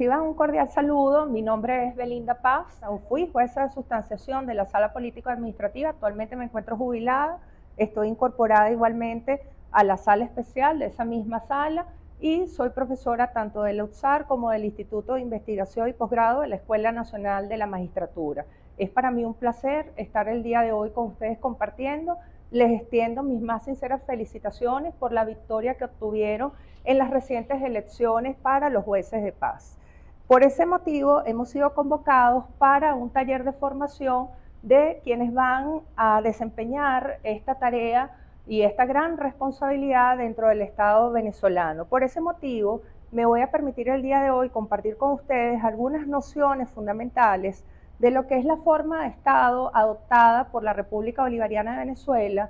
Reciban un cordial saludo. Mi nombre es Belinda Paz. Fui jueza de sustanciación de la Sala Político-Administrativa. Actualmente me encuentro jubilada. Estoy incorporada igualmente a la sala especial de esa misma sala y soy profesora tanto de la UTSAR como del Instituto de Investigación y Posgrado de la Escuela Nacional de la Magistratura. Es para mí un placer estar el día de hoy con ustedes compartiendo. Les extiendo mis más sinceras felicitaciones por la victoria que obtuvieron en las recientes elecciones para los jueces de paz. Por ese motivo hemos sido convocados para un taller de formación de quienes van a desempeñar esta tarea y esta gran responsabilidad dentro del Estado venezolano. Por ese motivo me voy a permitir el día de hoy compartir con ustedes algunas nociones fundamentales de lo que es la forma de Estado adoptada por la República Bolivariana de Venezuela.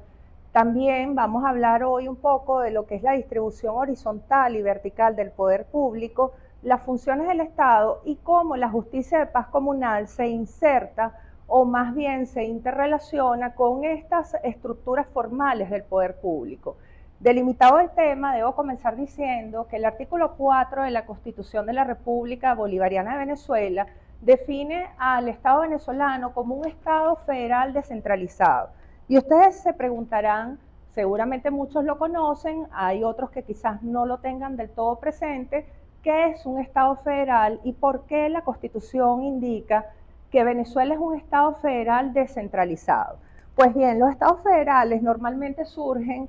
También vamos a hablar hoy un poco de lo que es la distribución horizontal y vertical del poder público, las funciones del Estado y cómo la justicia de paz comunal se inserta o más bien se interrelaciona con estas estructuras formales del poder público. Delimitado el tema, debo comenzar diciendo que el artículo 4 de la Constitución de la República Bolivariana de Venezuela define al Estado venezolano como un Estado federal descentralizado. Y ustedes se preguntarán, seguramente muchos lo conocen, hay otros que quizás no lo tengan del todo presente, ¿qué es un Estado federal y por qué la Constitución indica que Venezuela es un Estado federal descentralizado? Pues bien, los Estados federales normalmente surgen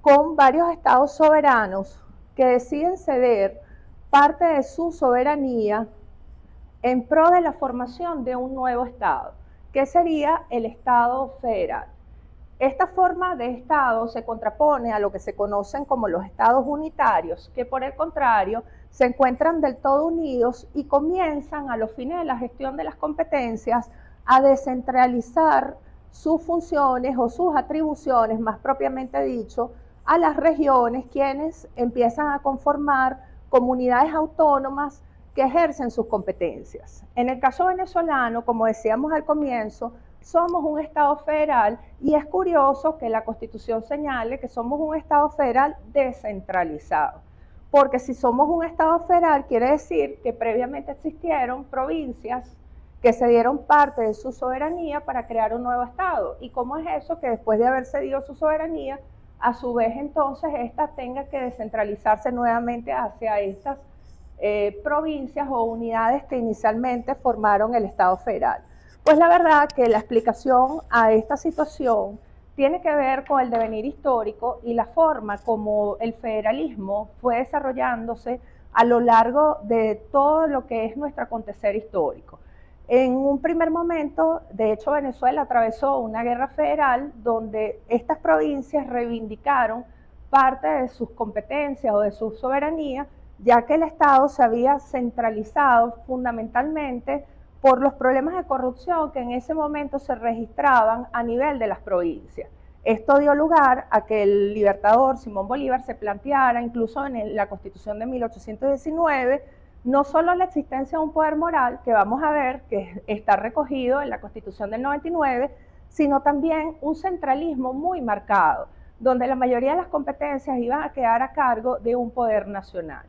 con varios Estados soberanos que deciden ceder parte de su soberanía en pro de la formación de un nuevo Estado, que sería el Estado federal. Esta forma de Estado se contrapone a lo que se conocen como los Estados unitarios, que por el contrario se encuentran del todo unidos y comienzan a los fines de la gestión de las competencias a descentralizar sus funciones o sus atribuciones, más propiamente dicho, a las regiones, quienes empiezan a conformar comunidades autónomas que ejercen sus competencias. En el caso venezolano, como decíamos al comienzo, somos un Estado federal y es curioso que la Constitución señale que somos un Estado federal descentralizado, porque si somos un Estado federal quiere decir que previamente existieron provincias que se dieron parte de su soberanía para crear un nuevo Estado. ¿Y cómo es eso? Que después de haber cedido su soberanía, a su vez entonces esta tenga que descentralizarse nuevamente hacia estas provincias o unidades que inicialmente formaron el Estado federal. Pues la verdad que la explicación a esta situación tiene que ver con el devenir histórico y la forma como el federalismo fue desarrollándose a lo largo de todo lo que es nuestro acontecer histórico. En un primer momento, de hecho, Venezuela atravesó una guerra federal donde estas provincias reivindicaron parte de sus competencias o de su soberanía, ya que el Estado se había centralizado fundamentalmente por los problemas de corrupción que en ese momento se registraban a nivel de las provincias. Esto dio lugar a que el libertador Simón Bolívar se planteara, incluso en la Constitución de 1819, no solo la existencia de un poder moral, que vamos a ver que está recogido en la Constitución del 99, sino también un centralismo muy marcado, donde la mayoría de las competencias iban a quedar a cargo de un poder nacional.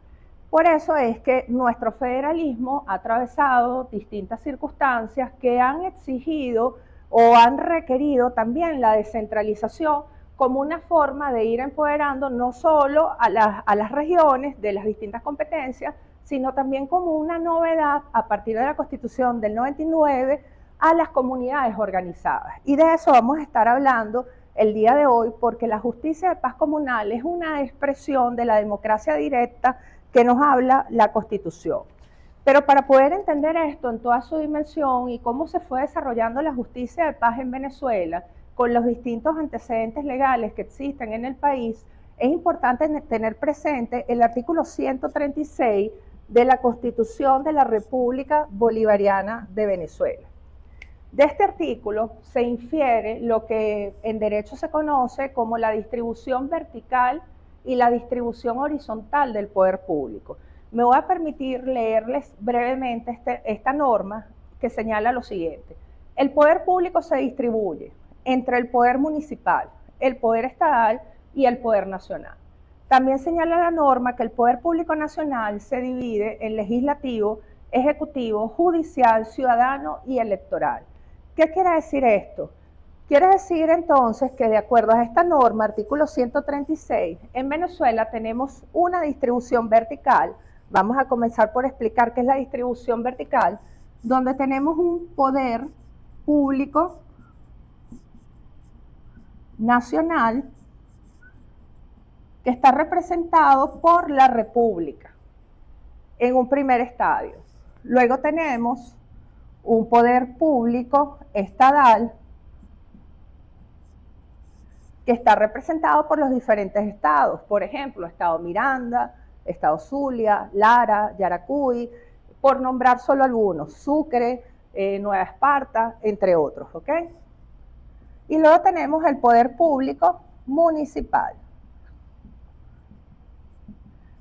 Por eso es que nuestro federalismo ha atravesado distintas circunstancias que han exigido o han requerido también la descentralización como una forma de ir empoderando no solo a las regiones de las distintas competencias, sino también como una novedad a partir de la Constitución del 99 a las comunidades organizadas. Y de eso vamos a estar hablando el día de hoy, porque la justicia de paz comunal es una expresión de la democracia directa que nos habla la Constitución. Pero para poder entender esto en toda su dimensión y cómo se fue desarrollando la justicia de paz en Venezuela, con los distintos antecedentes legales que existen en el país, es importante tener presente el artículo 136 de la Constitución de la República Bolivariana de Venezuela. De este artículo se infiere lo que en derecho se conoce como la distribución vertical y la distribución horizontal del poder público. Me voy a permitir leerles brevemente esta norma que señala lo siguiente. El poder público se distribuye entre el poder municipal, el poder estatal y el poder nacional. También señala la norma que el poder público nacional se divide en legislativo, ejecutivo, judicial, ciudadano y electoral. ¿Qué quiere decir esto? Quiere decir entonces que de acuerdo a esta norma, artículo 136, en Venezuela tenemos una distribución vertical. Vamos a comenzar por explicar qué es la distribución vertical, donde tenemos un poder público nacional que está representado por la República en un primer estadio. Luego tenemos un poder público estatal que está representado por los diferentes estados, por ejemplo, Estado Miranda, Estado Zulia, Lara, Yaracuy, por nombrar solo algunos, Sucre, Nueva Esparta, entre otros, ¿ok? Y luego tenemos el poder público municipal,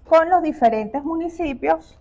con los diferentes municipios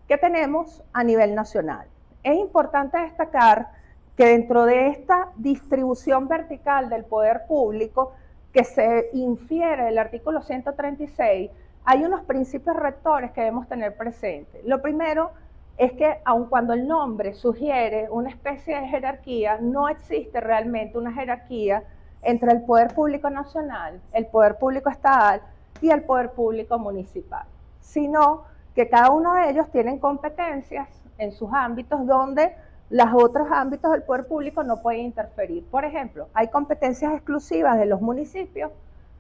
que tenemos a nivel nacional. Es importante destacar que dentro de esta distribución vertical del poder público que se infiere del artículo 136, hay unos principios rectores que debemos tener presentes. Lo primero es que aun cuando el nombre sugiere una especie de jerarquía, no existe realmente una jerarquía entre el poder público nacional, el poder público estatal y el poder público municipal, sino que cada uno de ellos tienen competencias en sus ámbitos donde los otros ámbitos del poder público no pueden interferir. Por ejemplo, hay competencias exclusivas de los municipios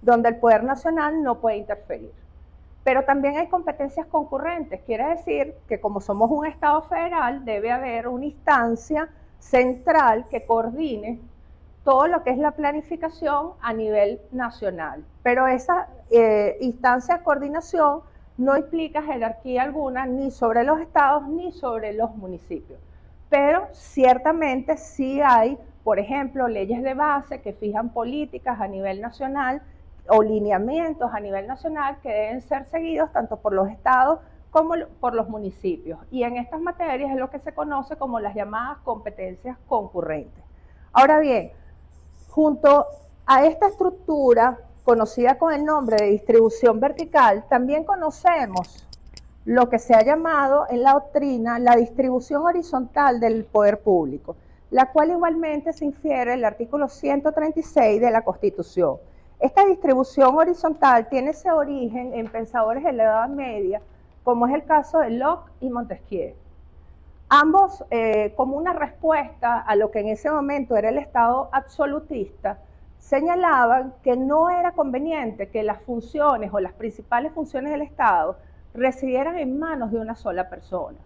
donde el poder nacional no puede interferir. Pero también hay competencias concurrentes, quiere decir que como somos un Estado federal, debe haber una instancia central que coordine todo lo que es la planificación a nivel nacional. Pero esa instancia de coordinación no implica jerarquía alguna ni sobre los estados ni sobre los municipios. Pero ciertamente sí hay, por ejemplo, leyes de base que fijan políticas a nivel nacional o lineamientos a nivel nacional que deben ser seguidos tanto por los estados como por los municipios. Y en estas materias es lo que se conoce como las llamadas competencias concurrentes. Ahora bien, junto a esta estructura conocida con el nombre de distribución vertical, también conocemos lo que se ha llamado en la doctrina la distribución horizontal del poder público, la cual igualmente se infiere el artículo 136 de la Constitución. Esta distribución horizontal tiene ese origen en pensadores de la Edad Media, como es el caso de Locke y Montesquieu. Ambos, como una respuesta a lo que en ese momento era el Estado absolutista, señalaban que no era conveniente que las funciones o las principales funciones del Estado residieran en manos de una sola persona.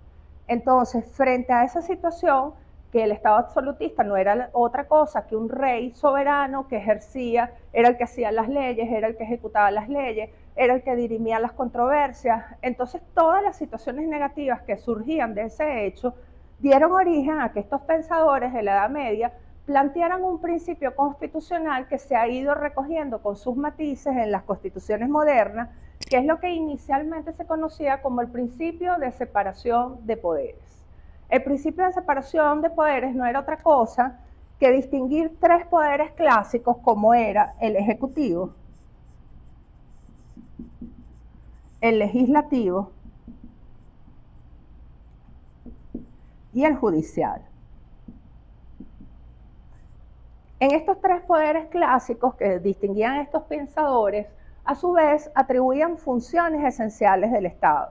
Entonces, frente a esa situación, que el Estado absolutista no era otra cosa que un rey soberano que ejercía, era el que hacía las leyes, era el que ejecutaba las leyes, era el que dirimía las controversias. Entonces, todas las situaciones negativas que surgían de ese hecho dieron origen a que estos pensadores de la Edad Media plantearan un principio constitucional que se ha ido recogiendo con sus matices en las constituciones modernas, que es lo que inicialmente se conocía como el principio de separación de poderes. El principio de separación de poderes no era otra cosa que distinguir tres poderes clásicos como era el ejecutivo, el legislativo y el judicial. En estos tres poderes clásicos que distinguían a estos pensadores, a su vez atribuían funciones esenciales del Estado.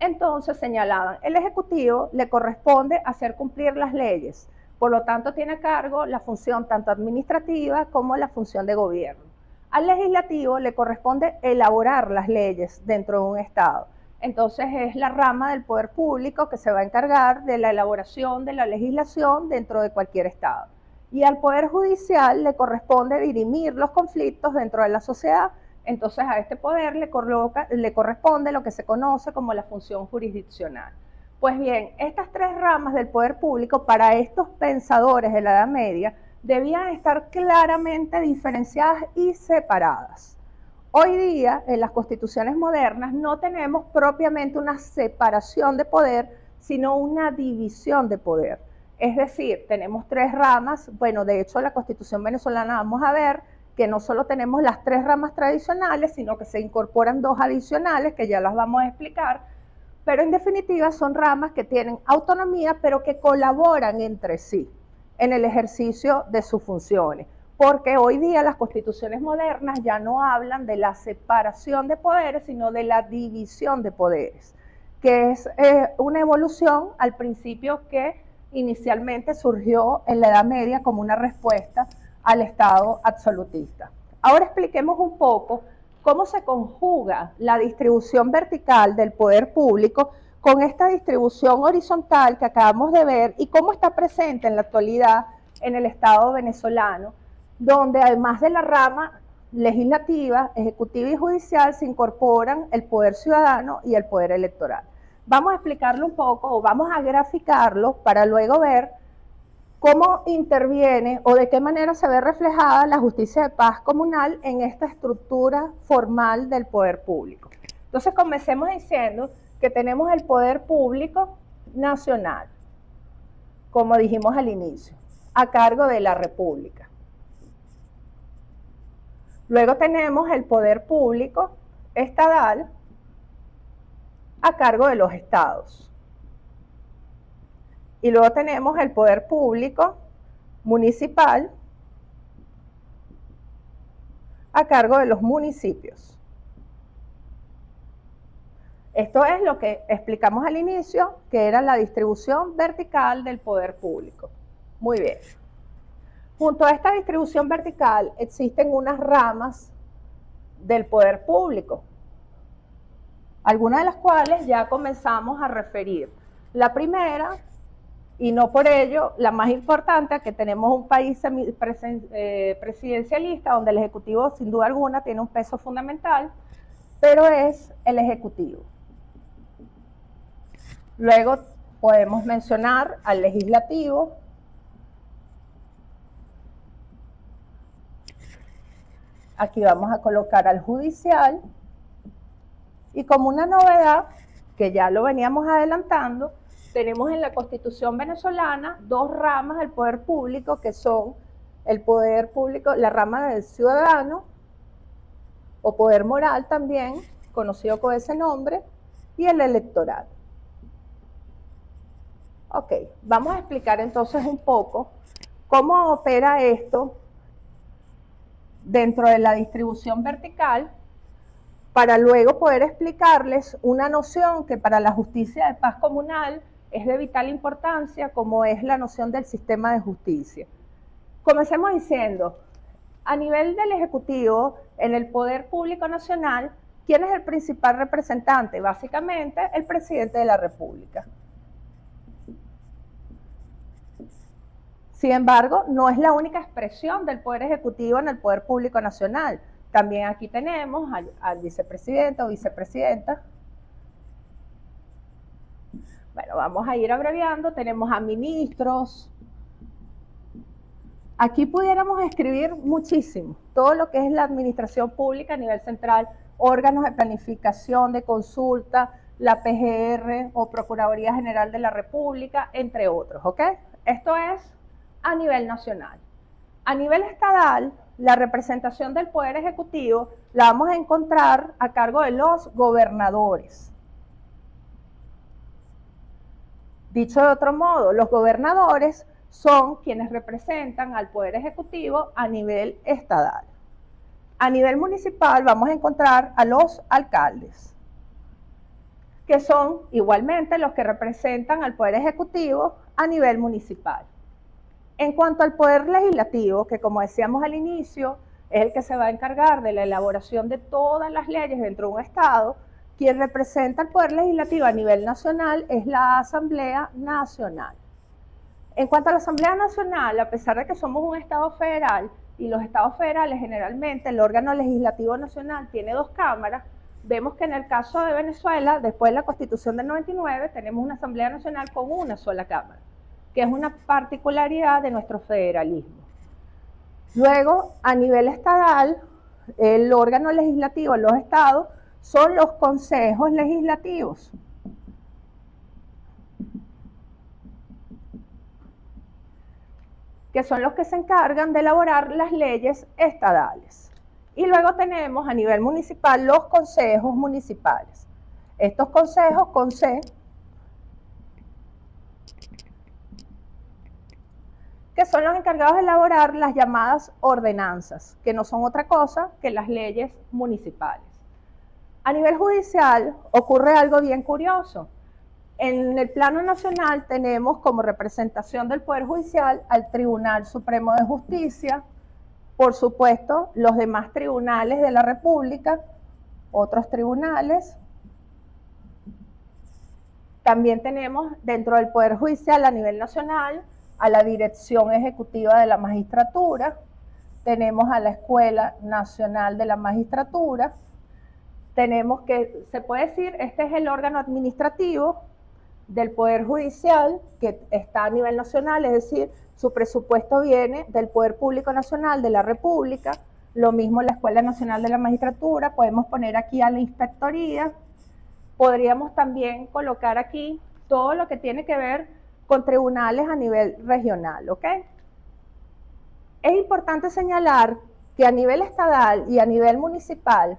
Entonces señalaban, el Ejecutivo le corresponde hacer cumplir las leyes, por lo tanto tiene a cargo la función tanto administrativa como la función de gobierno. Al Legislativo le corresponde elaborar las leyes dentro de un Estado. Entonces es la rama del poder público que se va a encargar de la elaboración de la legislación dentro de cualquier Estado. Y al Poder Judicial le corresponde dirimir los conflictos dentro de la sociedad. Entonces a este poder le corresponde lo que se conoce como la función jurisdiccional. Pues bien, estas tres ramas del poder público para estos pensadores de la Edad Media debían estar claramente diferenciadas y separadas. Hoy día, en las constituciones modernas, no tenemos propiamente una separación de poder, sino una división de poder. Es decir, tenemos tres ramas, bueno, de hecho la Constitución venezolana, vamos a ver, que no solo tenemos las 3 ramas tradicionales, sino que se incorporan 2 adicionales, que ya las vamos a explicar, pero en definitiva son ramas que tienen autonomía, pero que colaboran entre sí en el ejercicio de sus funciones. Porque hoy día las constituciones modernas ya no hablan de la separación de poderes, sino de la división de poderes, que es una evolución al principio que inicialmente surgió en la Edad Media como una respuesta al Estado absolutista. Ahora expliquemos un poco cómo se conjuga la distribución vertical del poder público con esta distribución horizontal que acabamos de ver y cómo está presente en la actualidad en el Estado venezolano, donde además de la rama legislativa, ejecutiva y judicial se incorporan el poder ciudadano y el poder electoral. Vamos a explicarlo un poco o vamos a graficarlo para luego ver cómo interviene o de qué manera se ve reflejada la justicia de paz comunal en esta estructura formal del poder público. Entonces comencemos diciendo que tenemos el poder público nacional, como dijimos al inicio, a cargo de la República. Luego tenemos el poder público estatal a cargo de los estados. Y luego tenemos el poder público municipal a cargo de los municipios. Esto es lo que explicamos al inicio, que era la distribución vertical del poder público. Muy bien. Junto a esta distribución vertical existen unas ramas del poder público, algunas de las cuales ya comenzamos a referir. La primera, y no por ello la más importante, que tenemos un país presidencialista donde el Ejecutivo sin duda alguna tiene un peso fundamental, pero es el Ejecutivo. Luego podemos mencionar al Legislativo, aquí vamos a colocar al Judicial, y como una novedad, que ya lo veníamos adelantando, tenemos en la Constitución venezolana 2 ramas del poder público, que son el poder público, la rama del ciudadano, o poder moral también, conocido con ese nombre, y el electoral. Ok, vamos a explicar entonces un poco cómo opera esto dentro de la distribución vertical, para luego poder explicarles una noción que para la justicia de paz comunal es de vital importancia, como es la noción del sistema de justicia. Comencemos diciendo, a nivel del Ejecutivo, en el Poder Público Nacional, ¿quién es el principal representante? Básicamente, el presidente de la República. Sin embargo, no es la única expresión del Poder Ejecutivo en el Poder Público Nacional. También aquí tenemos al vicepresidente o vicepresidenta. Bueno, vamos a ir abreviando. Tenemos a ministros. Aquí pudiéramos escribir muchísimo. Todo lo que es la administración pública a nivel central, órganos de planificación, de consulta, la PGR o Procuraduría General de la República, entre otros, ¿ok? Esto es a nivel nacional. A nivel estatal, la representación del Poder Ejecutivo la vamos a encontrar a cargo de los gobernadores. Dicho de otro modo, los gobernadores son quienes representan al Poder Ejecutivo a nivel estatal. A nivel municipal vamos a encontrar a los alcaldes, que son igualmente los que representan al Poder Ejecutivo a nivel municipal. En cuanto al Poder Legislativo, que como decíamos al inicio, es el que se va a encargar de la elaboración de todas las leyes dentro de un Estado, quien representa al Poder Legislativo a nivel nacional es la Asamblea Nacional. En cuanto a la Asamblea Nacional, a pesar de que somos un Estado federal, y los Estados federales generalmente, el órgano legislativo nacional tiene 2 cámaras, vemos que en el caso de Venezuela, después de la Constitución del 99, tenemos una Asamblea Nacional con una sola cámara, que es una particularidad de nuestro federalismo. Luego, a nivel estatal, el órgano legislativo en los estados son los consejos legislativos. que son los que se encargan de elaborar las leyes estadales. Y luego tenemos a nivel municipal los consejos municipales. Estos consejos con C, que son los encargados de elaborar las llamadas ordenanzas, que no son otra cosa que las leyes municipales. A nivel judicial ocurre algo bien curioso. En el plano nacional tenemos como representación del Poder Judicial al Tribunal Supremo de Justicia, por supuesto los demás tribunales de la República, otros tribunales. También tenemos dentro del Poder Judicial a nivel nacional a la Dirección Ejecutiva de la Magistratura, tenemos a la Escuela Nacional de la Magistratura, tenemos que, se puede decir, este es el órgano administrativo del Poder Judicial que está a nivel nacional, es decir, su presupuesto viene del Poder Público Nacional de la República, lo mismo la Escuela Nacional de la Magistratura, podemos poner aquí a la Inspectoría, podríamos también colocar aquí todo lo que tiene que ver con tribunales a nivel regional, ¿ok? Es importante señalar que a nivel estatal y a nivel municipal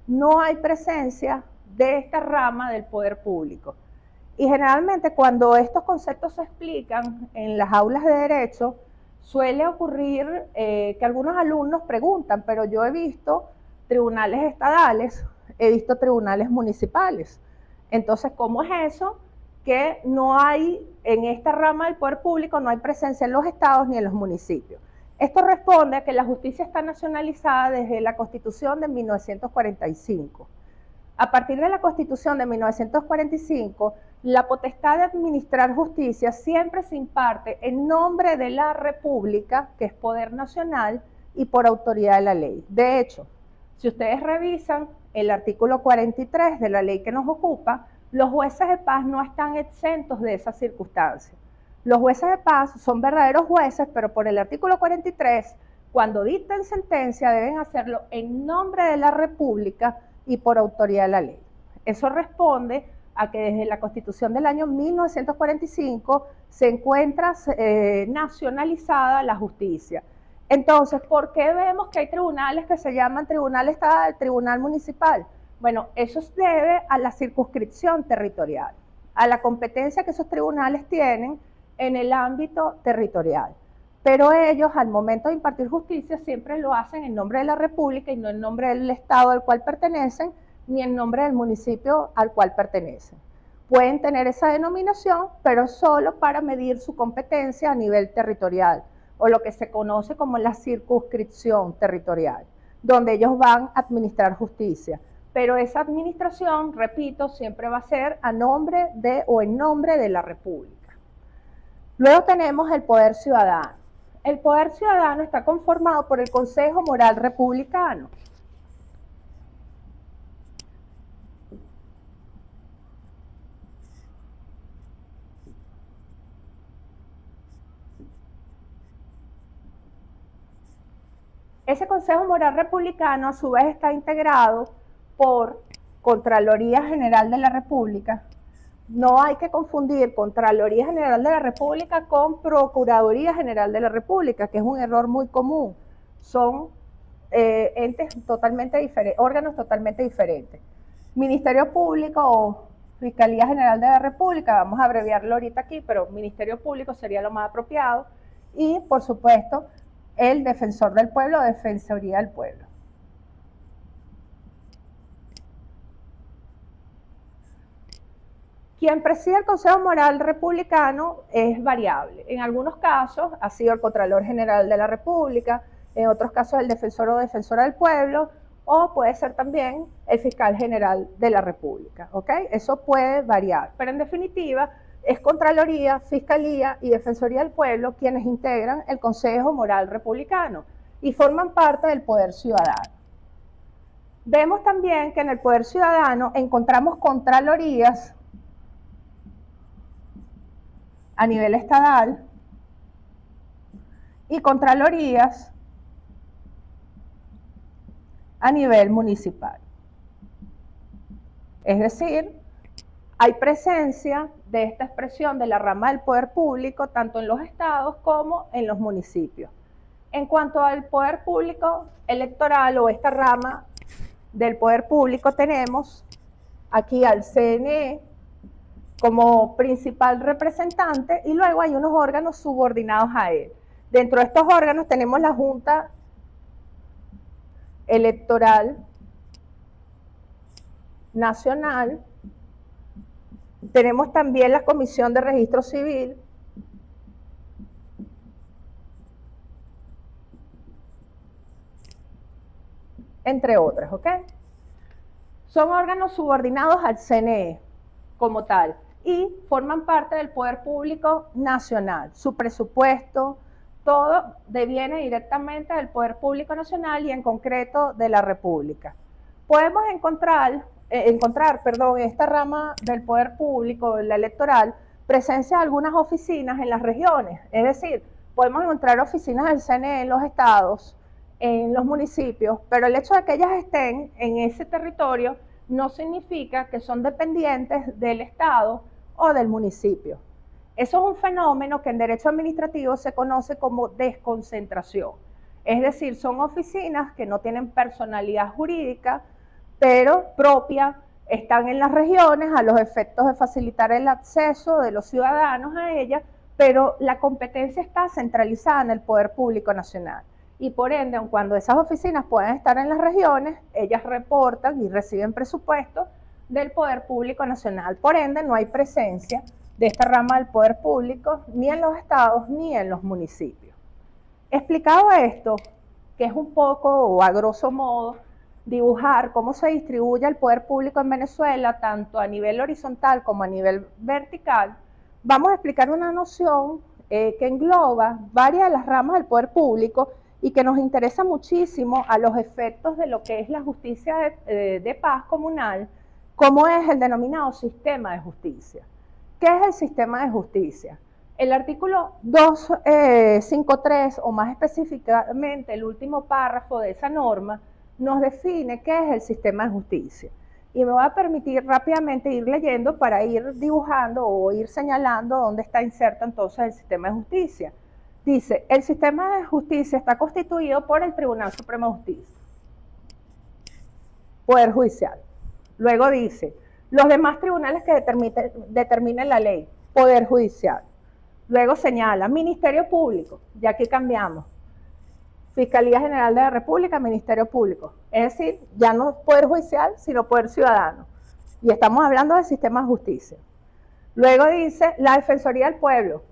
no hay presencia de esta rama del poder público. Y generalmente cuando estos conceptos se explican en las aulas de derecho, suele ocurrir que algunos alumnos preguntan, pero yo he visto tribunales estadales, he visto tribunales municipales. Entonces, ¿cómo es eso? Que no hay, en esta rama del poder público, no hay presencia en los estados ni en los municipios. Esto responde a que la justicia está nacionalizada desde la Constitución de 1945. A partir de la Constitución de 1945, la potestad de administrar justicia siempre se imparte en nombre de la República, que es poder nacional, y por autoridad de la ley. De hecho, si ustedes revisan el artículo 43 de la ley que nos ocupa, los jueces de paz no están exentos de esa circunstancia. Los jueces de paz son verdaderos jueces, pero por el artículo 43, cuando dicten sentencia, deben hacerlo en nombre de la República y por autoridad de la ley. Eso responde a que desde la Constitución del año 1945 se encuentra nacionalizada la justicia. Entonces, ¿por qué vemos que hay tribunales que se llaman tribunal estatal, tribunal municipal? Bueno, eso se debe a la circunscripción territorial, a la competencia que esos tribunales tienen en el ámbito territorial. Pero ellos, al momento de impartir justicia, siempre lo hacen en nombre de la República y no en nombre del Estado al cual pertenecen, ni en nombre del municipio al cual pertenecen. Pueden tener esa denominación, pero solo para medir su competencia a nivel territorial, o lo que se conoce como la circunscripción territorial, donde ellos van a administrar justicia. Pero esa administración, repito, siempre va a ser a nombre de o en nombre de la República. Luego tenemos el poder ciudadano. El poder ciudadano está conformado por el Consejo Moral Republicano. Ese Consejo Moral Republicano a su vez está integrado por Contraloría General de la República. No hay que confundir Contraloría General de la República con Procuraduría General de la República, que es un error muy común. Son entes totalmente diferentes, órganos totalmente diferentes. Ministerio Público o Fiscalía General de la República, vamos a abreviarlo ahorita aquí, pero Ministerio Público sería lo más apropiado. Y, por supuesto, el Defensor del Pueblo o Defensoría del Pueblo. Quien preside el Consejo Moral Republicano es variable. En algunos casos ha sido el Contralor General de la República, en otros casos el Defensor o Defensora del Pueblo, o puede ser también el Fiscal General de la República, ¿ok? Eso puede variar, pero en definitiva es Contraloría, Fiscalía y Defensoría del Pueblo quienes integran el Consejo Moral Republicano y forman parte del Poder Ciudadano. Vemos también que en el Poder Ciudadano encontramos Contralorías a nivel estatal y Contralorías a nivel municipal. Es decir, hay presencia de esta expresión de la rama del poder público, tanto en los estados como en los municipios. En cuanto al poder público electoral o esta rama del poder público, tenemos aquí al CNE como principal representante y luego hay unos órganos subordinados a él. Dentro de estos órganos tenemos la Junta Electoral Nacional, tenemos también la Comisión de Registro Civil, entre otras, ¿ok? Son órganos subordinados al CNE como tal y forman parte del poder público nacional. Su presupuesto, todo deviene directamente del poder público nacional y en concreto de la República. Podemos encontrar esta rama del poder público, la electoral, presencia de algunas oficinas en las regiones, es decir, podemos encontrar oficinas del CNE en los estados, en los municipios, pero el hecho de que ellas estén en ese territorio no significa que son dependientes del estado o del municipio. Eso es un fenómeno que en derecho administrativo se conoce como desconcentración. Es decir, son oficinas que no tienen personalidad jurídica, pero propia, están en las regiones a los efectos de facilitar el acceso de los ciudadanos a ellas, pero la competencia está centralizada en el Poder Público Nacional. Y por ende, aun cuando esas oficinas puedan estar en las regiones, ellas reportan y reciben presupuesto del Poder Público Nacional. Por ende, no hay presencia de esta rama del poder público ni en los estados ni en los municipios. Explicado esto, que es un poco o a grosso modo dibujar cómo se distribuye el poder público en Venezuela, tanto a nivel horizontal como a nivel vertical, vamos a explicar una noción que engloba varias de las ramas del poder público y que nos interesa muchísimo a los efectos de lo que es la justicia de paz comunal, como es el denominado sistema de justicia. ¿Qué es el sistema de justicia? El artículo 253, o más específicamente el último párrafo de esa norma, nos define qué es el sistema de justicia. Y me voy a permitir rápidamente ir leyendo para ir dibujando o ir señalando dónde está inserto entonces el sistema de justicia. Dice, el sistema de justicia está constituido por el Tribunal Supremo de Justicia, Poder Judicial. Luego dice, los demás tribunales que determinen la ley, Poder Judicial. Luego señala, Ministerio Público, ya aquí cambiamos, Fiscalía General de la República, Ministerio Público. Es decir, ya no Poder Judicial, sino Poder Ciudadano. Y estamos hablando del sistema de justicia. Luego dice, la Defensoría del Pueblo,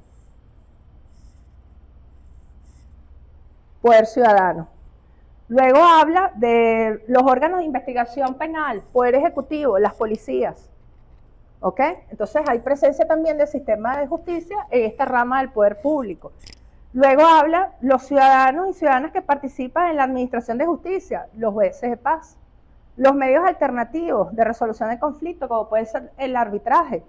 Poder Ciudadano. Luego habla de los órganos de investigación penal, Poder Ejecutivo, las policías. ¿Ok? Entonces hay presencia también del sistema de justicia en esta rama del poder público. Luego habla los ciudadanos y ciudadanas que participan en la administración de justicia, los jueces de paz. Los medios alternativos de resolución de conflictos, como puede ser el arbitraje,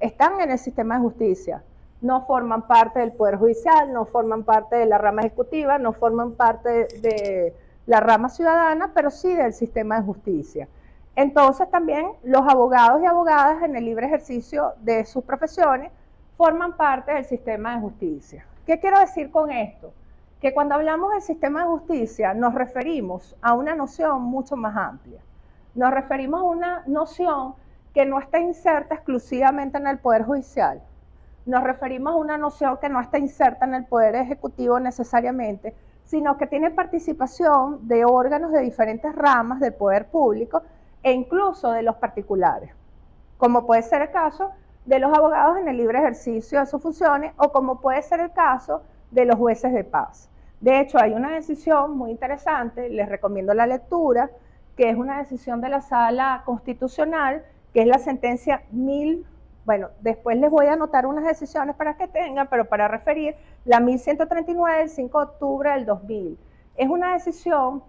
están en el sistema de justicia. No forman parte del Poder Judicial, no forman parte de la rama ejecutiva, no forman parte de la rama ciudadana, pero sí del sistema de justicia. Entonces también los abogados y abogadas en el libre ejercicio de sus profesiones forman parte del sistema de justicia. ¿Qué quiero decir con esto? Que cuando hablamos del sistema de justicia nos referimos a una noción mucho más amplia. Nos referimos a una noción que no está inserta exclusivamente en el Poder Judicial. Nos referimos a una noción que no está inserta en el Poder Ejecutivo necesariamente, sino que tiene participación de órganos de diferentes ramas del poder público e incluso de los particulares, como puede ser el caso de los abogados en el libre ejercicio de sus funciones o como puede ser el caso de los jueces de paz. De hecho, hay una decisión muy interesante, les recomiendo la lectura, que es una decisión de la Sala Constitucional, que es la sentencia 1000. Bueno, después les voy a anotar unas decisiones para que tengan, pero para referir, la 1139 del 5 de octubre del 2000. Es una decisión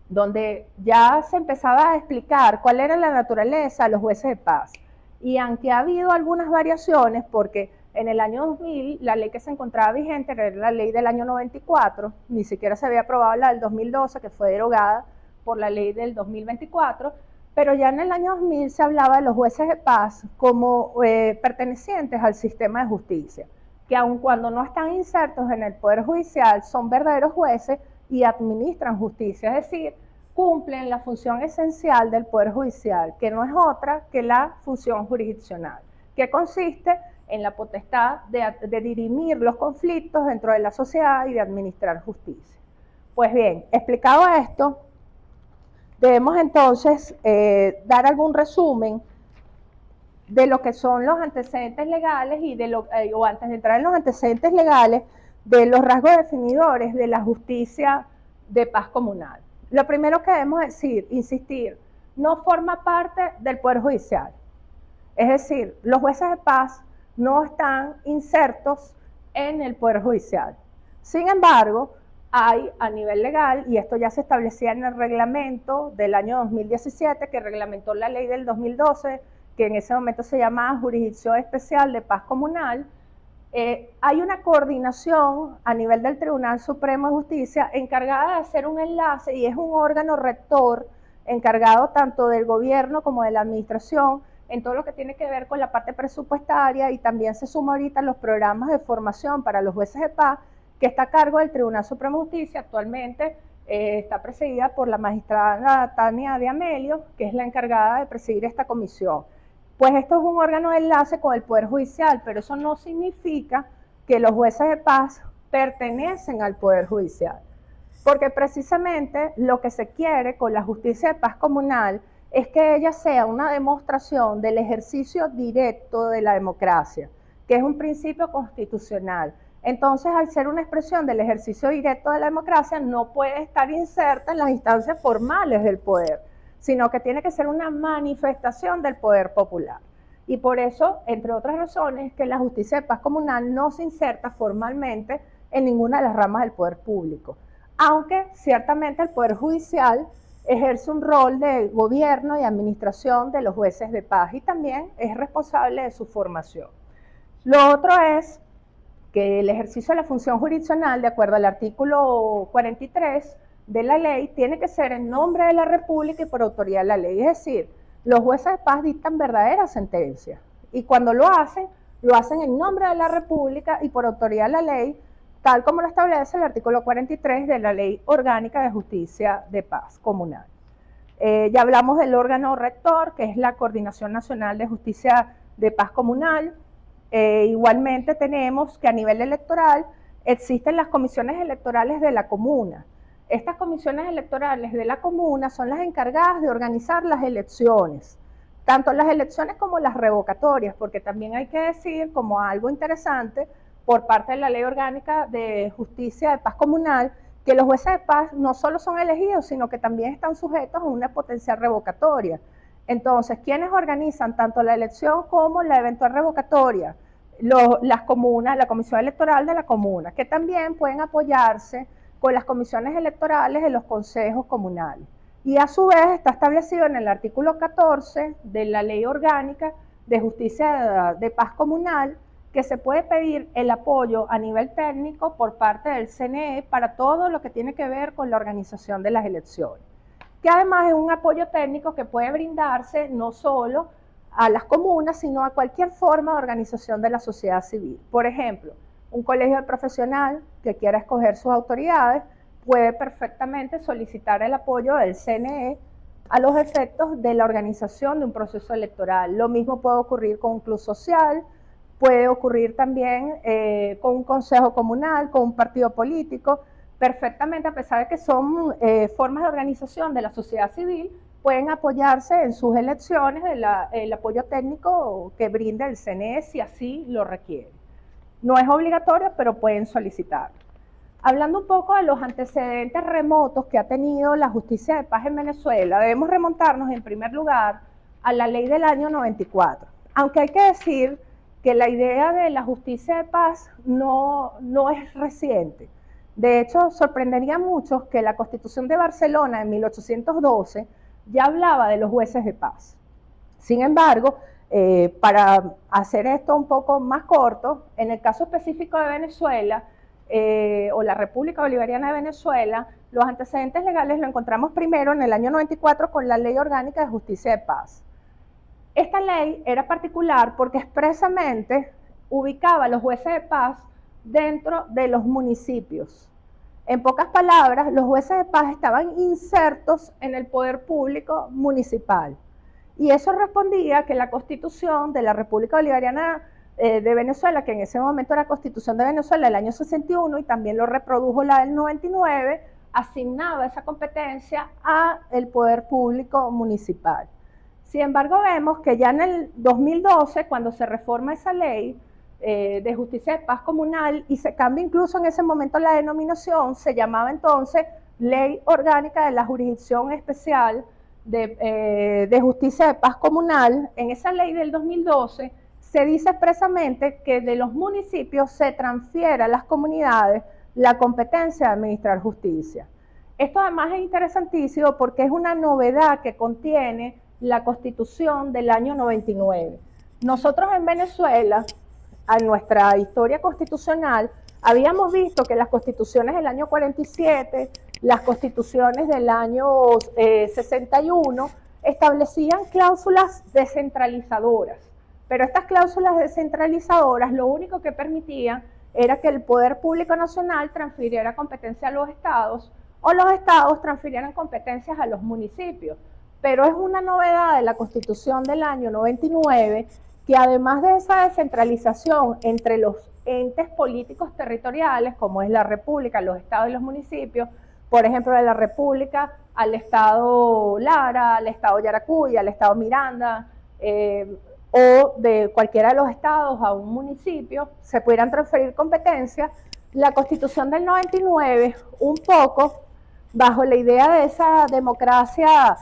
donde ya se empezaba a explicar cuál era la naturaleza de los jueces de paz. Y aunque ha habido algunas variaciones, porque en el año 2000 la ley que se encontraba vigente era la ley del año 94, ni siquiera se había aprobado la del 2012, que fue derogada por la ley del 2024, Pero ya en el año 2000 se hablaba de los jueces de paz como pertenecientes al sistema de justicia, que aun cuando no están insertos en el Poder Judicial, son verdaderos jueces y administran justicia, es decir, cumplen la función esencial del Poder Judicial, que no es otra que la función jurisdiccional, que consiste en la potestad de dirimir los conflictos dentro de la sociedad y de administrar justicia. Pues bien, explicado esto, debemos entonces dar algún resumen de lo que son los antecedentes legales y o antes de entrar en los antecedentes legales, de los rasgos definidores de la justicia de paz comunal. Lo primero que debemos decir, insistir, no forma parte del Poder Judicial. Es decir, los jueces de paz no están insertos en el Poder Judicial. Sin embargo, hay a nivel legal, y esto ya se establecía en el reglamento del año 2017, que reglamentó la ley del 2012, que en ese momento se llamaba Jurisdicción Especial de Paz Comunal, hay una coordinación a nivel del Tribunal Supremo de Justicia encargada de hacer un enlace, y es un órgano rector encargado tanto del gobierno como de la administración en todo lo que tiene que ver con la parte presupuestaria, y también se suma ahorita los programas de formación para los jueces de paz, que está a cargo del Tribunal Supremo de Justicia. Actualmente está presidida por la magistrada Tania de Amelio, que es la encargada de presidir esta comisión. Pues esto es un órgano de enlace con el Poder Judicial, pero eso no significa que los jueces de paz pertenecen al Poder Judicial, porque precisamente lo que se quiere con la justicia de paz comunal es que ella sea una demostración del ejercicio directo de la democracia, que es un principio constitucional. Entonces, al ser una expresión del ejercicio directo de la democracia, no puede estar inserta en las instancias formales del poder, sino que tiene que ser una manifestación del poder popular. Y por eso, entre otras razones, que la justicia de paz comunal no se inserta formalmente en ninguna de las ramas del poder público, aunque ciertamente el Poder Judicial ejerce un rol de gobierno y administración de los jueces de paz y también es responsable de su formación. Lo otro es que el ejercicio de la función jurisdiccional, de acuerdo al artículo 43 de la ley, tiene que ser en nombre de la República y por autoridad de la ley. Es decir, los jueces de paz dictan verdaderas sentencias y cuando lo hacen en nombre de la República y por autoridad de la ley, tal como lo establece el artículo 43 de la Ley Orgánica de Justicia de Paz Comunal. Ya hablamos del órgano rector, que es la Coordinación Nacional de Justicia de Paz Comunal. Igualmente tenemos que a nivel electoral existen las comisiones electorales de la comuna. Estas comisiones electorales de la comuna son las encargadas de organizar las elecciones, tanto las elecciones como las revocatorias, porque también hay que decir, como algo interesante, por parte de la Ley Orgánica de Justicia de Paz Comunal, que los jueces de paz no solo son elegidos, sino que también están sujetos a una potencial revocatoria. Entonces, ¿quiénes organizan tanto la elección como la eventual revocatoria? Las comunas, la comisión electoral de la comuna, que también pueden apoyarse con las comisiones electorales de los consejos comunales. Y a su vez está establecido en el artículo 14 de la Ley Orgánica de Justicia de Paz Comunal que se puede pedir el apoyo a nivel técnico por parte del CNE para todo lo que tiene que ver con la organización de las elecciones, que además es un apoyo técnico que puede brindarse no solo a las comunas, sino a cualquier forma de organización de la sociedad civil. Por ejemplo, un colegio de profesional que quiera escoger sus autoridades puede perfectamente solicitar el apoyo del CNE a los efectos de la organización de un proceso electoral. Lo mismo puede ocurrir con un club social, puede ocurrir también con un consejo comunal, con un partido político. Perfectamente, a pesar de que son formas de organización de la sociedad civil, pueden apoyarse en sus elecciones del apoyo técnico que brinda el CNE si así lo requiere. No es obligatorio, pero pueden solicitarlo. Hablando un poco de los antecedentes remotos que ha tenido la justicia de paz en Venezuela, debemos remontarnos en primer lugar a la ley del año 94. Aunque hay que decir que la idea de la justicia de paz no es reciente. De hecho, sorprendería a muchos que la Constitución de Barcelona en 1812 ya hablaba de los jueces de paz. Sin embargo, para hacer esto un poco más corto, en el caso específico de Venezuela, o la República Bolivariana de Venezuela, los antecedentes legales lo encontramos primero en el año 94 con la Ley Orgánica de Justicia de Paz. Esta ley era particular porque expresamente ubicaba a los jueces de paz dentro de los municipios. En pocas palabras, los jueces de paz estaban insertos en el poder público municipal. Y eso respondía a que la Constitución de la República Bolivariana de Venezuela, que en ese momento era Constitución de Venezuela del año 61 y también lo reprodujo la del 99, asignaba esa competencia al poder público municipal. Sin embargo, vemos que ya en el 2012, cuando se reforma esa ley de justicia de paz comunal y se cambia incluso en ese momento la denominación, se llamaba entonces Ley Orgánica de la Jurisdicción Especial de Justicia de Paz Comunal. En esa ley del 2012 se dice expresamente que de los municipios se transfiere a las comunidades la competencia de administrar justicia. Esto además es interesantísimo porque es una novedad que contiene la Constitución del año 99. Nosotros en Venezuela, a nuestra historia constitucional, habíamos visto que las constituciones del año 47, las constituciones del año 61, establecían cláusulas descentralizadoras. Pero estas cláusulas descentralizadoras lo único que permitían era que el Poder Público Nacional transfiriera competencia a los estados o los estados transfirieran competencias a los municipios. Pero es una novedad de la Constitución del año 99 que además de esa descentralización entre los entes políticos territoriales, como es la República, los estados y los municipios, por ejemplo, de la República al estado Lara, al estado Yaracuy, al estado Miranda, o de cualquiera de los estados a un municipio, se pudieran transferir competencias. La Constitución del 99, un poco bajo la idea de esa democracia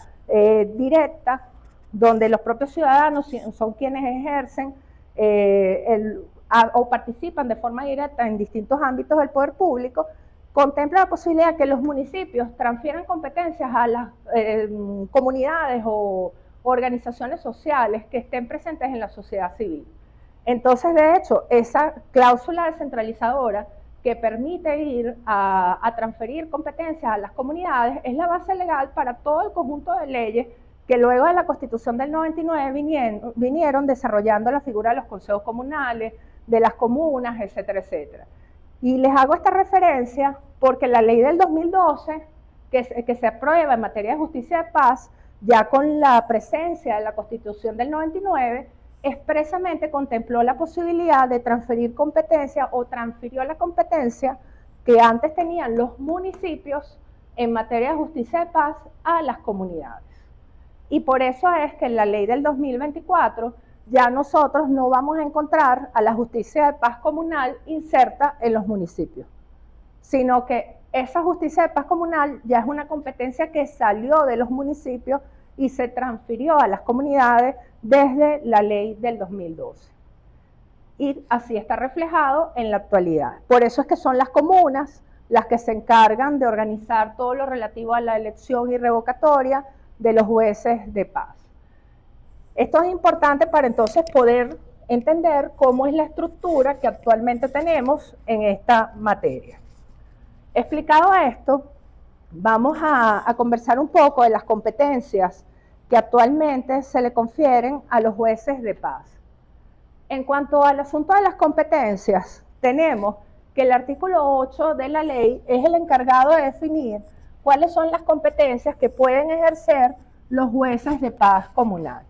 directa, donde los propios ciudadanos son quienes ejercen o participan de forma directa en distintos ámbitos del poder público, contempla la posibilidad de que los municipios transfieran competencias a las comunidades o organizaciones sociales que estén presentes en la sociedad civil. Entonces, de hecho, esa cláusula descentralizadora que permite ir a transferir competencias a las comunidades es la base legal para todo el conjunto de leyes que luego de la Constitución del 99 vinieron desarrollando la figura de los consejos comunales, de las comunas, etcétera, etcétera. Y les hago esta referencia porque la ley del 2012, que se aprueba en materia de justicia de paz, ya con la presencia de la Constitución del 99, expresamente contempló la posibilidad de transferir competencia o transfirió la competencia que antes tenían los municipios en materia de justicia de paz a las comunidades. Y por eso es que en la ley del 2024 ya nosotros no vamos a encontrar a la justicia de paz comunal inserta en los municipios, sino que esa justicia de paz comunal ya es una competencia que salió de los municipios y se transfirió a las comunidades desde la ley del 2012. Y así está reflejado en la actualidad. Por eso es que son las comunas las que se encargan de organizar todo lo relativo a la elección y revocatoria de los jueces de paz. Esto es importante para entonces poder entender cómo es la estructura que actualmente tenemos en esta materia. Explicado esto, vamos a conversar un poco de las competencias que actualmente se le confieren a los jueces de paz. En cuanto al asunto de las competencias, tenemos que el artículo 8 de la ley es el encargado de definir cuáles son las competencias que pueden ejercer los jueces de paz comunal.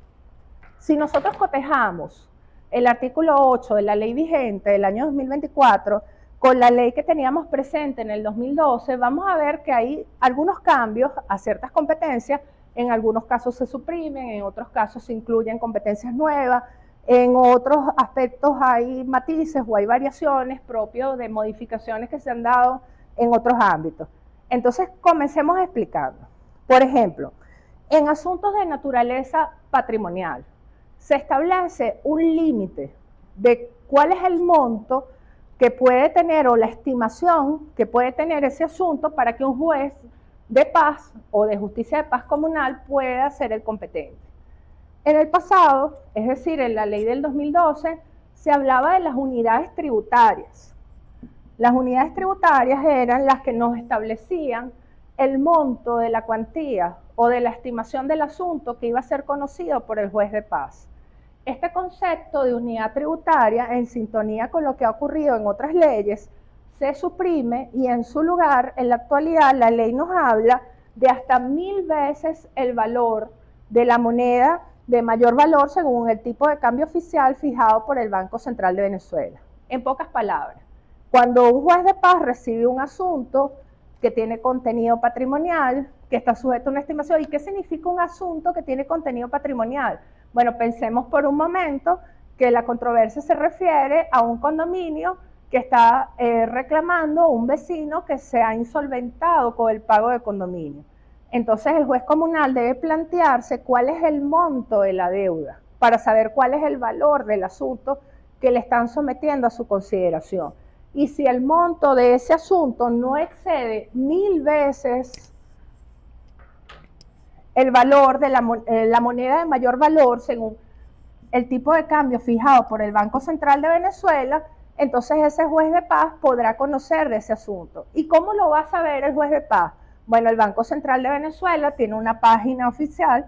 Si nosotros cotejamos el artículo 8 de la ley vigente del año 2024 con la ley que teníamos presente en el 2012, vamos a ver que hay algunos cambios a ciertas competencias, en algunos casos se suprimen, en otros casos se incluyen competencias nuevas, en otros aspectos hay matices o hay variaciones propios de modificaciones que se han dado en otros ámbitos. Entonces, comencemos explicando. Por ejemplo, en asuntos de naturaleza patrimonial, se establece un límite de cuál es el monto que puede tener o la estimación que puede tener ese asunto para que un juez de paz o de justicia de paz comunal pueda ser el competente. En el pasado, es decir, en la ley del 2012, se hablaba de las unidades tributarias. Las unidades tributarias eran las que nos establecían el monto de la cuantía o de la estimación del asunto que iba a ser conocido por el juez de paz. Este concepto de unidad tributaria, en sintonía con lo que ha ocurrido en otras leyes, se suprime y en su lugar, en la actualidad, la ley nos habla de hasta 1000 veces el valor de la moneda de mayor valor según el tipo de cambio oficial fijado por el Banco Central de Venezuela. En pocas palabras, cuando un juez de paz recibe un asunto que tiene contenido patrimonial, que está sujeto a una estimación, ¿y qué significa un asunto que tiene contenido patrimonial? Bueno, pensemos por un momento que la controversia se refiere a un condominio que está reclamando un vecino que se ha insolventado con el pago de condominio. Entonces el juez comunal debe plantearse cuál es el monto de la deuda para saber cuál es el valor del asunto que le están sometiendo a su consideración. Y si el monto de ese asunto no excede 1000 veces el valor de la moneda de mayor valor según el tipo de cambio fijado por el Banco Central de Venezuela, entonces ese juez de paz podrá conocer de ese asunto. ¿Y cómo lo va a saber el juez de paz? Bueno, el Banco Central de Venezuela tiene una página oficial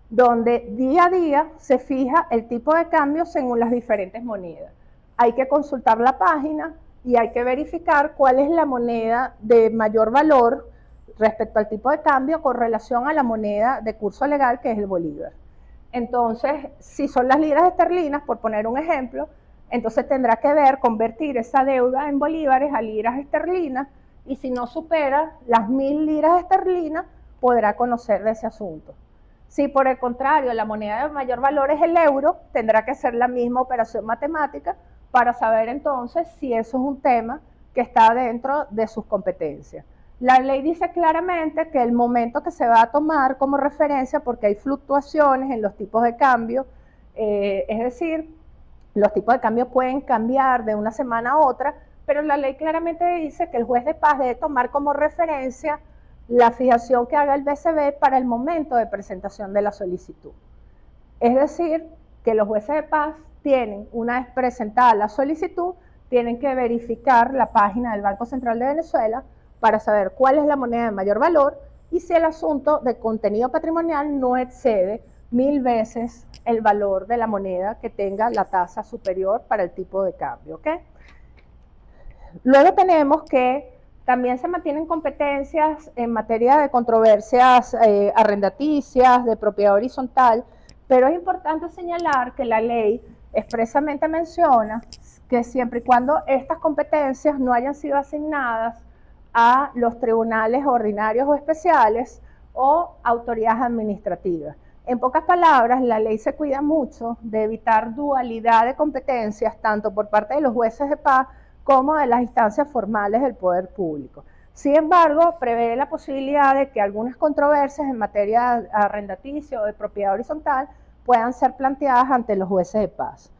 donde día a día se fija el tipo de cambio según las diferentes monedas. Hay que consultar la página y hay que verificar cuál es la moneda de mayor valor respecto al tipo de cambio con relación a la moneda de curso legal, que es el bolívar. Entonces, si son las liras esterlinas, por poner un ejemplo, entonces tendrá que ver convertir esa deuda en bolívares a liras esterlinas, y si no supera las 1000 liras esterlinas, podrá conocer de ese asunto. Si por el contrario la moneda de mayor valor es el euro, tendrá que hacer la misma operación matemática para saber entonces si eso es un tema que está dentro de sus competencias. La ley dice claramente que el momento que se va a tomar como referencia, porque hay fluctuaciones en los tipos de cambio, es decir, los tipos de cambio pueden cambiar de una semana a otra, pero la ley claramente dice que el juez de paz debe tomar como referencia la fijación que haga el BCB para el momento de presentación de la solicitud. Es decir, que los jueces de paz tienen, una vez presentada la solicitud, tienen que verificar la página del Banco Central de Venezuela para saber cuál es la moneda de mayor valor y si el asunto de contenido patrimonial no excede 1000 veces el valor de la moneda que tenga la tasa superior para el tipo de cambio, ¿ok? Luego tenemos que también se mantienen competencias en materia de controversias arrendaticias, de propiedad horizontal, pero es importante señalar que la ley expresamente menciona que siempre y cuando estas competencias no hayan sido asignadas a los tribunales ordinarios o especiales o autoridades administrativas. En pocas palabras, la ley se cuida mucho de evitar dualidad de competencias, tanto por parte de los jueces de paz como de las instancias formales del poder público. Sin embargo, prevé la posibilidad de que algunas controversias en materia arrendaticia o de propiedad horizontal puedan ser planteadas ante los jueces de paz.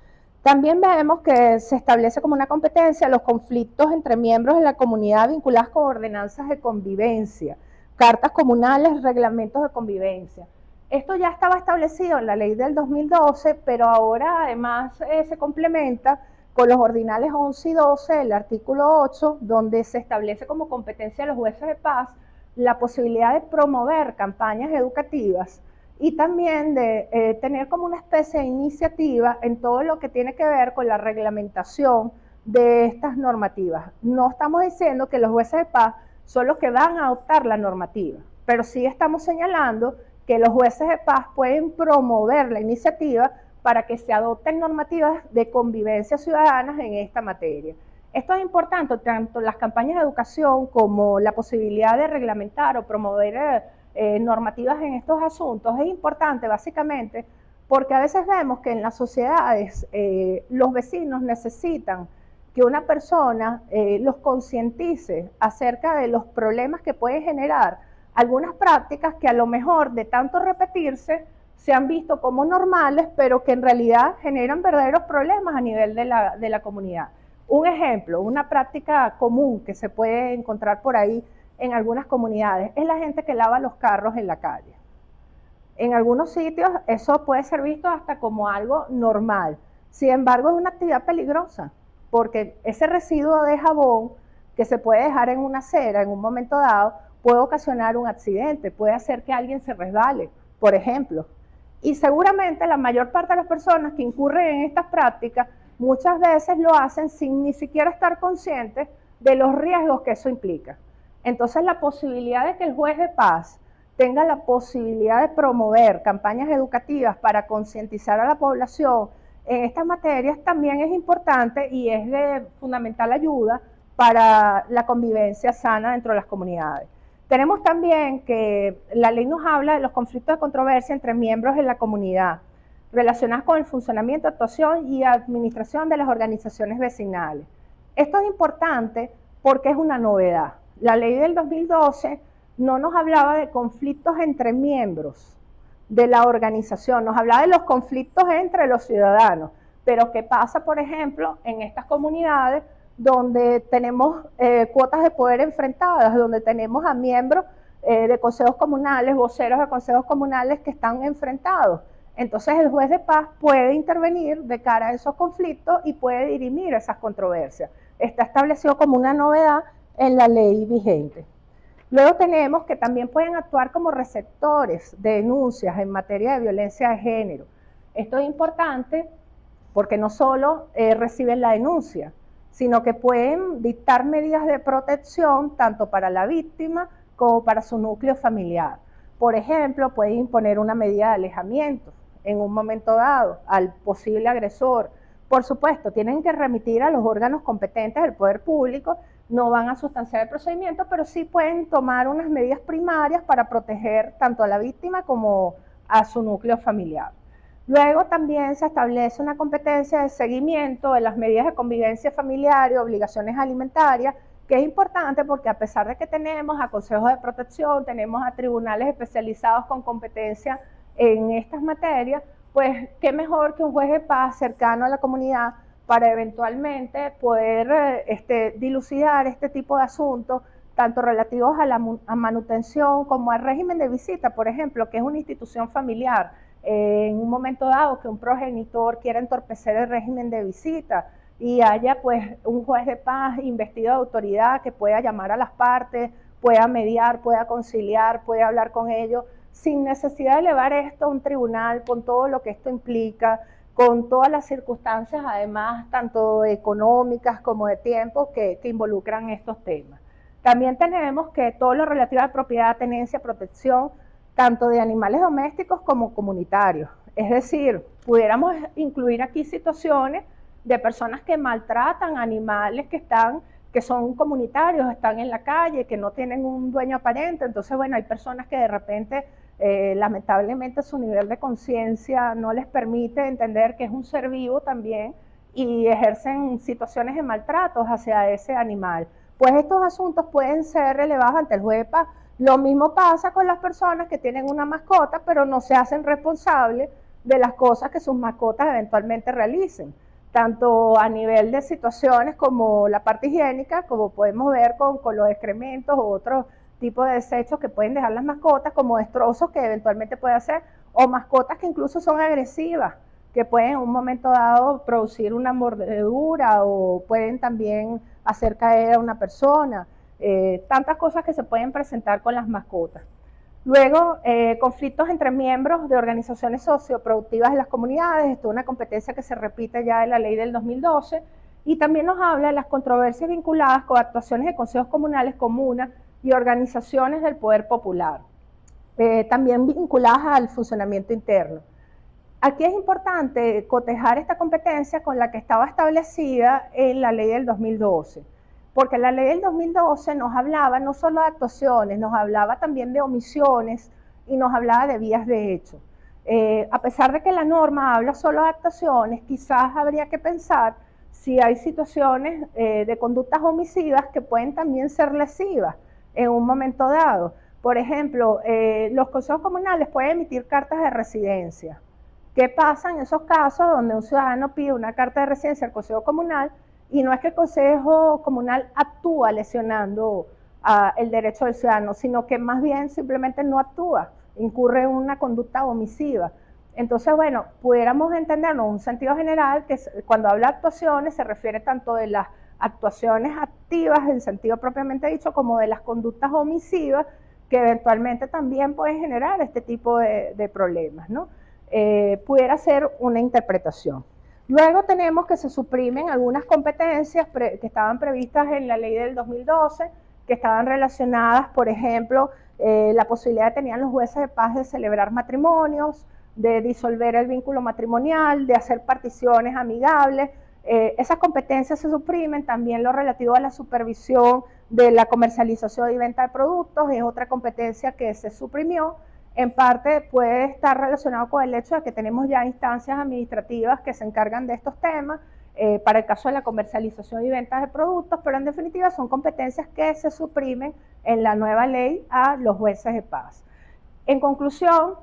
También vemos que se establece como una competencia los conflictos entre miembros de la comunidad vinculados con ordenanzas de convivencia, cartas comunales, reglamentos de convivencia. Esto ya estaba establecido en la ley del 2012, pero ahora además se complementa con los ordinales 11 y 12 del artículo 8, donde se establece como competencia de los jueces de paz la posibilidad de promover campañas educativas y también de tener como una especie de iniciativa en todo lo que tiene que ver con la reglamentación de estas normativas. No estamos diciendo que los jueces de paz son los que van a adoptar la normativa, pero sí estamos señalando que los jueces de paz pueden promover la iniciativa para que se adopten normativas de convivencia ciudadana en esta materia. Esto es importante, tanto las campañas de educación como la posibilidad de reglamentar o promover normativas en estos asuntos es importante básicamente porque a veces vemos que en las sociedades los vecinos necesitan que una persona los concientice acerca de los problemas que pueden generar algunas prácticas que a lo mejor de tanto repetirse se han visto como normales, pero que en realidad generan verdaderos problemas a nivel de la comunidad. Un ejemplo, una práctica común que se puede encontrar por ahí en algunas comunidades es la gente que lava los carros en la calle. En algunos sitios eso puede ser visto hasta como algo normal. Sin embargo, es una actividad peligrosa, porque ese residuo de jabón que se puede dejar en una acera en un momento dado puede ocasionar un accidente, puede hacer que alguien se resbale, por ejemplo. Y seguramente la mayor parte de las personas que incurren en estas prácticas muchas veces lo hacen sin ni siquiera estar conscientes de los riesgos que eso implica. Entonces la posibilidad de que el juez de paz tenga la posibilidad de promover campañas educativas para concientizar a la población en estas materias también es importante y es de fundamental ayuda para la convivencia sana dentro de las comunidades. Tenemos también que la ley nos habla de los conflictos de controversia entre miembros de la comunidad, relacionados con el funcionamiento, actuación y administración de las organizaciones vecinales. Esto es importante porque es una novedad. La ley del 2012 no nos hablaba de conflictos entre miembros de la organización, nos hablaba de los conflictos entre los ciudadanos, pero ¿qué pasa, por ejemplo, en estas comunidades donde tenemos cuotas de poder enfrentadas, donde tenemos a miembros de consejos comunales, voceros de consejos comunales que están enfrentados? Entonces el juez de paz puede intervenir de cara a esos conflictos y puede dirimir esas controversias. Está establecido como una novedad en la ley vigente. Luego tenemos que también pueden actuar como receptores de denuncias en materia de violencia de género. Esto es importante porque no solo reciben la denuncia, sino que pueden dictar medidas de protección tanto para la víctima como para su núcleo familiar. Por ejemplo, pueden imponer una medida de alejamiento en un momento dado al posible agresor. Por supuesto, tienen que remitir a los órganos competentes del poder público, no van a sustanciar el procedimiento, pero sí pueden tomar unas medidas primarias para proteger tanto a la víctima como a su núcleo familiar. Luego también se establece una competencia de seguimiento de las medidas de convivencia familiar y obligaciones alimentarias, que es importante porque a pesar de que tenemos a consejos de protección, tenemos a tribunales especializados con competencia en estas materias, pues qué mejor que un juez de paz cercano a la comunidad para eventualmente poder dilucidar este tipo de asuntos, tanto relativos a la manutención como al régimen de visita, por ejemplo, que es una institución familiar. En un momento dado que un progenitor quiera entorpecer el régimen de visita y haya pues un juez de paz investido de autoridad que pueda llamar a las partes, pueda mediar, pueda conciliar, pueda hablar con ellos, sin necesidad de elevar esto a un tribunal con todo lo que esto implica, con todas las circunstancias además tanto económicas como de tiempo que involucran estos temas. También tenemos que todo lo relativo a propiedad, tenencia, protección, tanto de animales domésticos como comunitarios. Es decir, pudiéramos incluir aquí situaciones de personas que maltratan animales que son comunitarios, están en la calle, que no tienen un dueño aparente. Entonces, bueno, hay personas que de repente, lamentablemente, su nivel de conciencia no les permite entender que es un ser vivo también y ejercen situaciones de maltratos hacia ese animal. Pues estos asuntos pueden ser relevados ante el juez de paz. Lo mismo pasa con las personas que tienen una mascota, pero no se hacen responsables de las cosas que sus mascotas eventualmente realicen, tanto a nivel de situaciones como la parte higiénica, como podemos ver con los excrementos o otros tipos de desechos que pueden dejar las mascotas, como destrozos que eventualmente puede hacer, o mascotas que incluso son agresivas, que pueden en un momento dado producir una mordedura o pueden también hacer caer a una persona. Tantas cosas que se pueden presentar con las mascotas. Luego, conflictos entre miembros de organizaciones socioproductivas de las comunidades. Esto es una competencia que se repite ya en la ley del 2012 y también nos habla de las controversias vinculadas con actuaciones de consejos comunales, comunas y organizaciones del poder popular, también vinculadas al funcionamiento interno. Aquí es importante cotejar esta competencia con la que estaba establecida en la ley del 2012. Porque la ley del 2012 nos hablaba no solo de actuaciones, nos hablaba también de omisiones y nos hablaba de vías de hecho. A pesar de que la norma habla solo de actuaciones, quizás habría que pensar si hay situaciones de conductas homicidas que pueden también ser lesivas en un momento dado. Por ejemplo, los consejos comunales pueden emitir cartas de residencia. ¿Qué pasa en esos casos donde un ciudadano pide una carta de residencia al consejo comunal y no es que el consejo comunal actúa lesionando el derecho del ciudadano, sino que más bien simplemente no actúa, incurre en una conducta omisiva? Entonces, bueno, pudiéramos entendernos en un sentido general que cuando habla de actuaciones se refiere tanto de las actuaciones activas en sentido propiamente dicho como de las conductas omisivas que eventualmente también pueden generar este tipo de problemas, ¿no? Pudiera ser una interpretación. Luego tenemos que se suprimen algunas competencias que estaban previstas en la ley del 2012, que estaban relacionadas, por ejemplo, la posibilidad que tenían los jueces de paz de celebrar matrimonios, de disolver el vínculo matrimonial, de hacer particiones amigables. Esas competencias se suprimen, también lo relativo a la supervisión de la comercialización y venta de productos es otra competencia que se suprimió. En parte puede estar relacionado con el hecho de que tenemos ya instancias administrativas que se encargan de estos temas, para el caso de la comercialización y venta de productos, pero en definitiva son competencias que se suprimen en la nueva ley a los jueces de paz. En conclusión,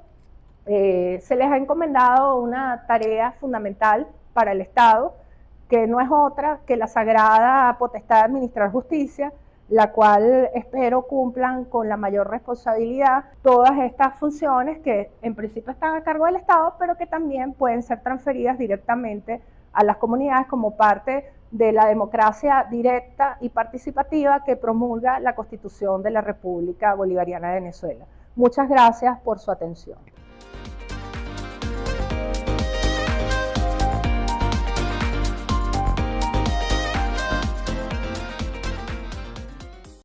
se les ha encomendado una tarea fundamental para el Estado, que no es otra que la sagrada potestad de administrar justicia, la cual espero cumplan con la mayor responsabilidad todas estas funciones que en principio están a cargo del Estado, pero que también pueden ser transferidas directamente a las comunidades como parte de la democracia directa y participativa que promulga la Constitución de la República Bolivariana de Venezuela. Muchas gracias por su atención.